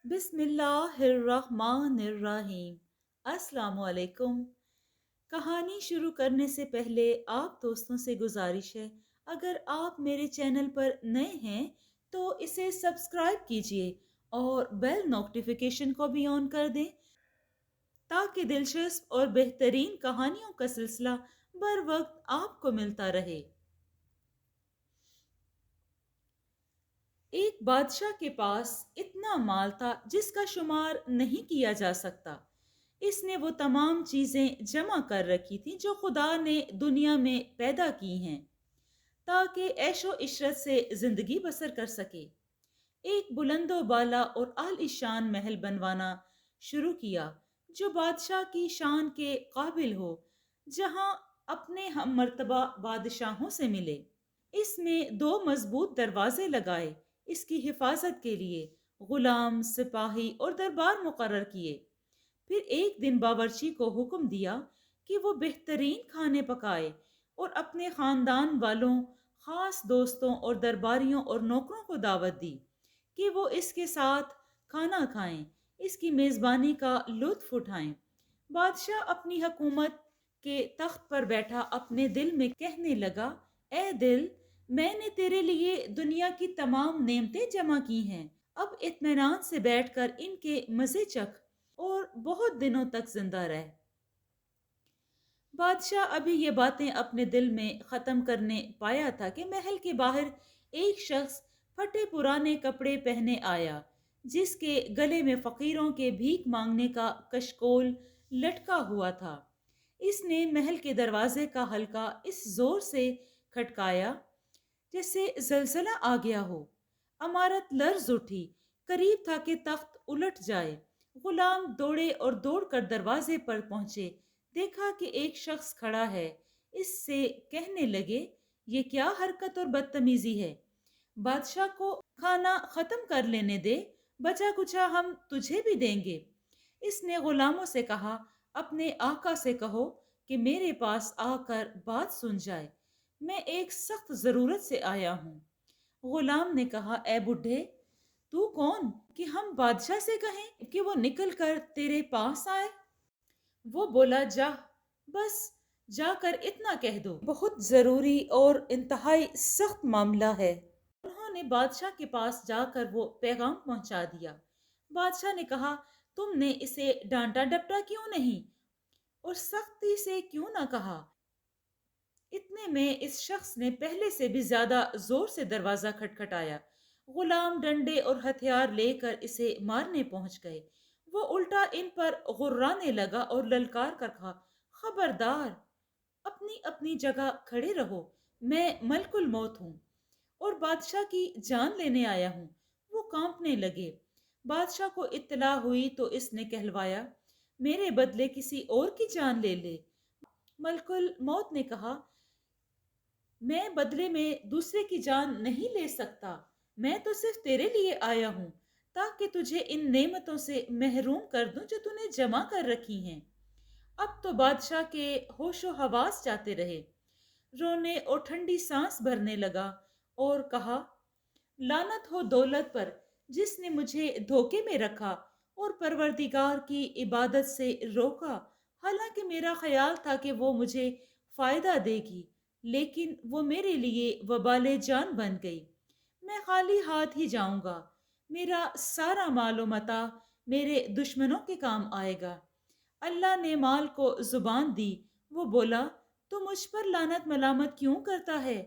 بسم اللہ الرحمن الرحیم۔ السلام علیکم۔ کہانی شروع کرنے سے پہلے آپ دوستوں سے گزارش ہے، اگر آپ میرے چینل پر نئے ہیں تو اسے سبسکرائب کیجئے اور بیل نوٹیفیکیشن کو بھی آن کر دیں تاکہ دلچسپ اور بہترین کہانیوں کا سلسلہ بر وقت آپ کو ملتا رہے۔ ایک بادشاہ کے پاس اتنا مال تھا جس کا شمار نہیں کیا جا سکتا۔ اس نے وہ تمام چیزیں جمع کر رکھی تھیں جو خدا نے دنیا میں پیدا کی ہیں تاکہ عیش و عشرت سے زندگی بسر کر سکے۔ ایک بلند و بالا اور عالی شان محل بنوانا شروع کیا جو بادشاہ کی شان کے قابل ہو، جہاں اپنے ہم مرتبہ بادشاہوں سے ملے۔ اس میں دو مضبوط دروازے لگائے، اس کی حفاظت کے لیے غلام، سپاہی اور دربار مقرر کیے۔ پھر ایک دن باورچی کو حکم دیا کہ وہ بہترین کھانے پکائے اور اپنے خاندان والوں، خاص دوستوں اور درباریوں اور نوکروں کو دعوت دی کہ وہ اس کے ساتھ کھانا کھائیں، اس کی میزبانی کا لطف اٹھائیں۔ بادشاہ اپنی حکومت کے تخت پر بیٹھا اپنے دل میں کہنے لگا، اے دل، میں نے تیرے لیے دنیا کی تمام نعمتیں جمع کی ہیں، اب اطمینان سے بیٹھ کر ان کے مزے چکھ اور بہت دنوں تک زندہ رہ۔ بادشاہ ابھی یہ باتیں اپنے دل میں ختم کرنے پایا تھا کہ محل کے باہر ایک شخص پھٹے پرانے کپڑے پہنے آیا، جس کے گلے میں فقیروں کے بھیک مانگنے کا کشکول لٹکا ہوا تھا۔ اس نے محل کے دروازے کا حلقہ اس زور سے کھٹکایا جیسے زلزلہ آ گیا ہو۔ عمارت لرز اٹھی، قریب تھا کہ تخت الٹ جائے۔ غلام دوڑے اور دوڑ کر دروازے پر پہنچے، دیکھا کہ ایک شخص کھڑا ہے۔ اس سے کہنے لگے، یہ کیا حرکت اور بدتمیزی ہے؟ بادشاہ کو کھانا ختم کر لینے دے، بچا کچھا ہم تجھے بھی دیں گے۔ اس نے غلاموں سے کہا، اپنے آقا سے کہو کہ میرے پاس آ کر بات سن جائے، میں ایک سخت ضرورت سے آیا ہوں۔ غلام نے کہا، اے بڈھے، تو کون کہ ہم بادشاہ سے کہیں کہ وہ نکل کر تیرے پاس آئے؟ وہ بولا، جا، بس جا کر اتنا کہہ دو، بہت ضروری اور انتہائی سخت معاملہ ہے۔ انہوں نے بادشاہ کے پاس جا کر وہ پیغام پہنچا دیا۔ بادشاہ نے کہا، تم نے اسے ڈانٹا ڈپٹا کیوں نہیں اور سختی سے کیوں نہ کہا؟ اتنے میں اس شخص نے پہلے سے بھی زیادہ زور سے دروازہ کھٹکھٹایا۔ غلام ڈنڈے اور ہتھیار لے کر اسے مارنے پہنچ گئے۔ وہ الٹا ان پر غرانے لگا اور للکار کر کہا، خبردار، اپنی اپنی جگہ کھڑے رہو، میں ملک الموت ہوں اور بادشاہ کی جان لینے آیا ہوں۔ وہ کانپنے لگے۔ بادشاہ کو اطلاع ہوئی تو اس نے کہلوایا، میرے بدلے کسی اور کی جان لے لے۔ ملک الموت نے کہا، میں بدلے میں دوسرے کی جان نہیں لے سکتا، میں تو صرف تیرے لیے آیا ہوں تاکہ تجھے ان نعمتوں سے محروم کر دوں جو تو نے جمع کر رکھی ہیں۔ اب تو بادشاہ کے ہوش و حواس جاتے رہے، رونے اور ٹھنڈی سانس بھرنے لگا اور کہا، لعنت ہو دولت پر جس نے مجھے دھوکے میں رکھا اور پروردگار کی عبادت سے روکا، حالانکہ میرا خیال تھا کہ وہ مجھے فائدہ دے گی، لیکن وہ میرے لیے وبال جان بن گئی۔ میں خالی ہاتھ ہی جاؤں گا، میرا سارا مال و متاع میرے دشمنوں کے کام آئے گا۔ اللہ نے مال کو زبان دی، وہ بولا، تو مجھ پر لعنت ملامت کیوں کرتا ہے؟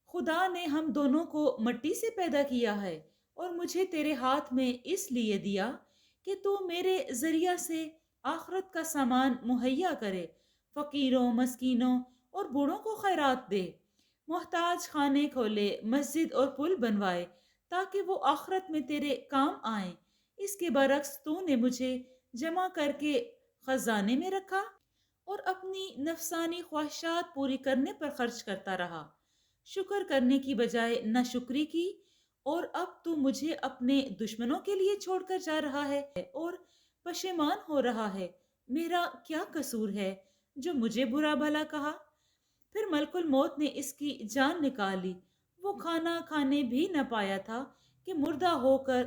خدا نے ہم دونوں کو مٹی سے پیدا کیا ہے اور مجھے تیرے ہاتھ میں اس لیے دیا کہ تو میرے ذریعہ سے آخرت کا سامان مہیا کرے، فقیروں، مسکینوں اور بوڑھوں کو خیرات دے، محتاج خانے کھولے، مسجد اور پل بنوائے تاکہ وہ آخرت میں تیرے کام آئیں۔ اس کے برعکس تو نے مجھے جمع کر کے خزانے میں رکھا اور اپنی نفسانی خواہشات پوری کرنے پر خرچ کرتا رہا، شکر کرنے کی بجائے ناشکری کی، اور اب تو مجھے اپنے دشمنوں کے لیے چھوڑ کر جا رہا ہے اور پشیمان ہو رہا ہے۔ میرا کیا قصور ہے جو مجھے برا بھلا کہا؟ پھر ملک الموت نے اس کی جان نکالی۔ وہ کھانا کھانے بھی نہ پایا تھا کہ مردہ ہو کر